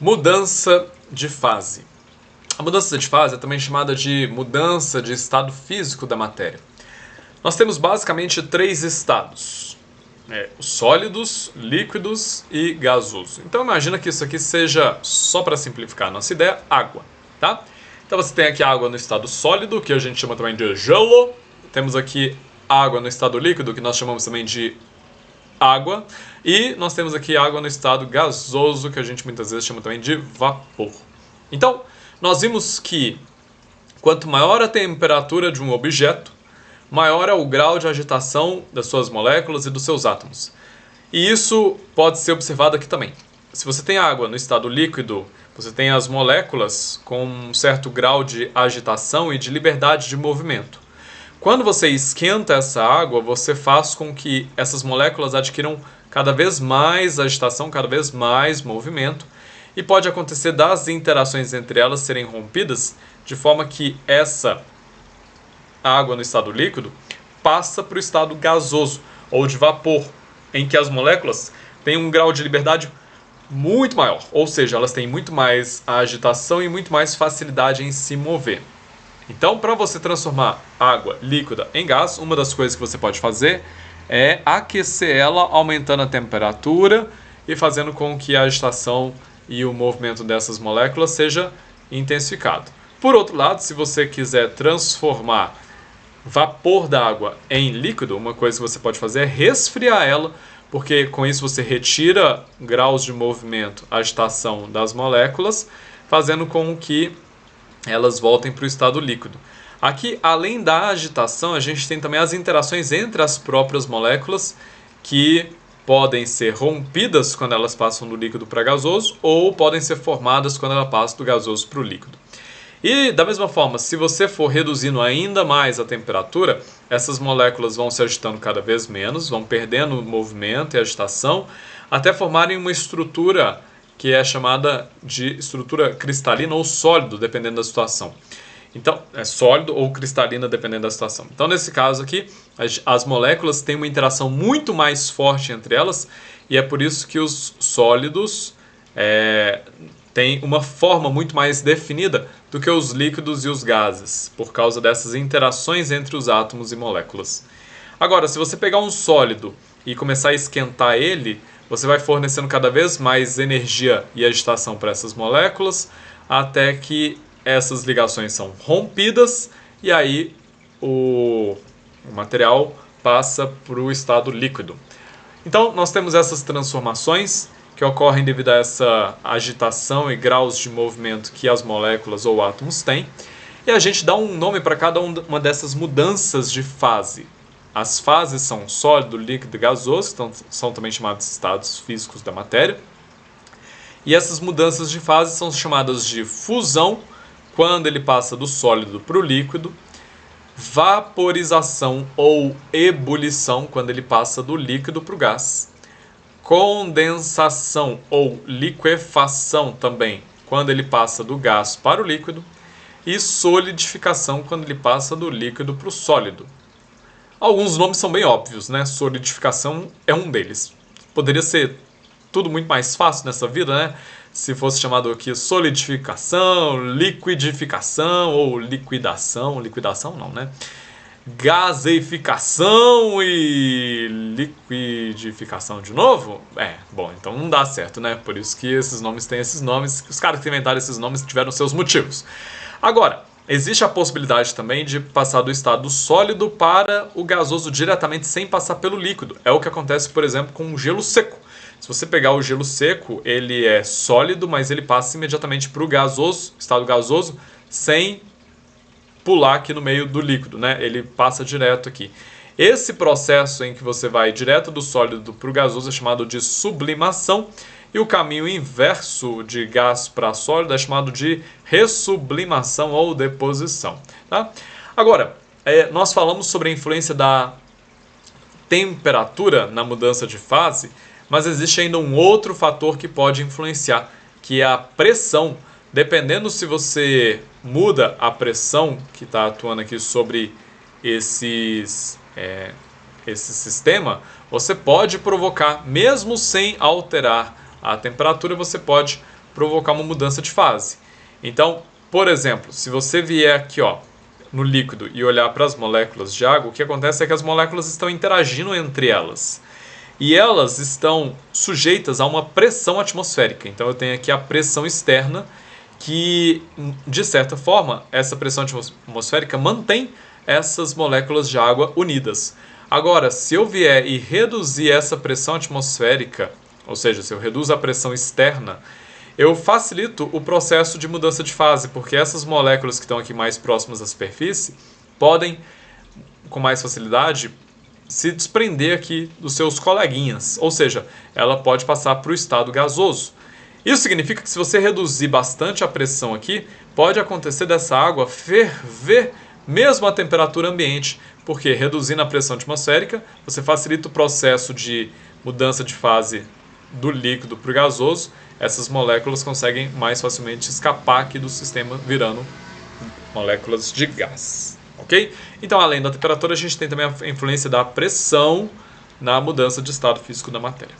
Mudança de fase. A mudança de fase é também chamada de mudança de estado físico da matéria. Nós temos basicamente três estados: os sólidos, líquidos e gasoso. Então imagina que isso aqui seja, só para simplificar a nossa ideia, água, tá? Então você tem aqui água no estado sólido, que a gente chama também de gelo. Temos aqui água no estado líquido, que nós chamamos também de água. E nós temos aqui água no estado gasoso, que a gente muitas vezes chama também de vapor. Então, nós vimos que quanto maior a temperatura de um objeto, maior é o grau de agitação das suas moléculas e dos seus átomos. E isso pode ser observado aqui também. Se você tem água no estado líquido, você tem as moléculas com um certo grau de agitação e de liberdade de movimento. Quando você esquenta essa água, você faz com que essas moléculas adquiram cada vez mais agitação, cada vez mais movimento, e pode acontecer das interações entre elas serem rompidas, de forma que essa água no estado líquido passa para o estado gasoso, ou de vapor, em que as moléculas têm um grau de liberdade muito maior, ou seja, elas têm muito mais agitação e muito mais facilidade em se mover. Então, para você transformar água líquida em gás, uma das coisas que você pode fazer é aquecer ela, aumentando a temperatura e fazendo com que a agitação e o movimento dessas moléculas seja intensificado. Por outro lado, se você quiser transformar vapor da água em líquido, uma coisa que você pode fazer é resfriar ela, porque com isso você retira graus de movimento, agitação das moléculas, fazendo com que elas voltem para o estado líquido. Aqui, além da agitação, a gente tem também as interações entre as próprias moléculas, que podem ser rompidas quando elas passam do líquido para gasoso, ou podem ser formadas quando ela passa do gasoso para o líquido. E, da mesma forma, se você for reduzindo ainda mais a temperatura, essas moléculas vão se agitando cada vez menos, vão perdendo movimento e agitação, até formarem uma estrutura que é chamada de estrutura cristalina ou sólido, dependendo da situação. Então, é sólido ou cristalina, dependendo da situação. Então, nesse caso aqui, as moléculas têm uma interação muito mais forte entre elas, e é por isso que os sólidos têm uma forma muito mais definida do que os líquidos e os gases, por causa dessas interações entre os átomos e moléculas. Agora, se você pegar um sólido e começar a esquentar ele, você vai fornecendo cada vez mais energia e agitação para essas moléculas, até que essas ligações são rompidas e aí o material passa para o estado líquido. Então, nós temos essas transformações que ocorrem devido a essa agitação e graus de movimento que as moléculas ou átomos têm, e a gente dá um nome para cada uma dessas mudanças de fase. As fases são sólido, líquido e gasoso, que são também chamados estados físicos da matéria. E essas mudanças de fase são chamadas de fusão, quando ele passa do sólido para o líquido, vaporização ou ebulição, quando ele passa do líquido para o gás, condensação ou liquefação também, quando ele passa do gás para o líquido, e solidificação, quando ele passa do líquido para o sólido. Alguns nomes são bem óbvios, né? Solidificação é um deles. Poderia ser tudo muito mais fácil nessa vida, né? Se fosse chamado aqui solidificação, liquidificação ou liquidação. Liquidação não, né? Gaseificação e liquidificação de novo? Bom, então não dá certo, né? Por isso que esses nomes têm esses nomes. Os caras que inventaram esses nomes tiveram seus motivos. Agora, existe a possibilidade também de passar do estado sólido para o gasoso diretamente sem passar pelo líquido. É o que acontece, por exemplo, com o gelo seco. Se você pegar o gelo seco, ele é sólido, mas ele passa imediatamente para o gasoso, estado gasoso, sem pular aqui no meio do líquido, né? Ele passa direto aqui. Esse processo em que você vai direto do sólido para o gasoso é chamado de sublimação, e o caminho inverso de gás para sólido é chamado de ressublimação ou deposição. Tá? Agora, nós falamos sobre a influência da temperatura na mudança de fase, mas existe ainda um outro fator que pode influenciar, que é a pressão. Dependendo se você muda a pressão que está atuando aqui sobre esse sistema, você pode provocar, mesmo sem alterar a temperatura, você pode provocar uma mudança de fase. Então, por exemplo, se você vier aqui no líquido e olhar para as moléculas de água, o que acontece é que as moléculas estão interagindo entre elas. E elas estão sujeitas a uma pressão atmosférica. Então eu tenho aqui a pressão externa, que, de certa forma, essa pressão atmosférica mantém essas moléculas de água unidas. Agora, se eu vier e reduzir essa pressão atmosférica, ou seja, se eu reduzo a pressão externa, eu facilito o processo de mudança de fase, porque essas moléculas que estão aqui mais próximas à superfície podem, com mais facilidade, se desprender aqui dos seus coleguinhas, ou seja, ela pode passar para o estado gasoso. Isso significa que se você reduzir bastante a pressão aqui, pode acontecer dessa água ferver mesmo a temperatura ambiente, porque reduzindo a pressão atmosférica, você facilita o processo de mudança de fase do líquido para o gasoso. Essas moléculas conseguem mais facilmente escapar aqui do sistema, virando moléculas de gás. Ok? Então, além da temperatura, a gente tem também a influência da pressão na mudança de estado físico da matéria.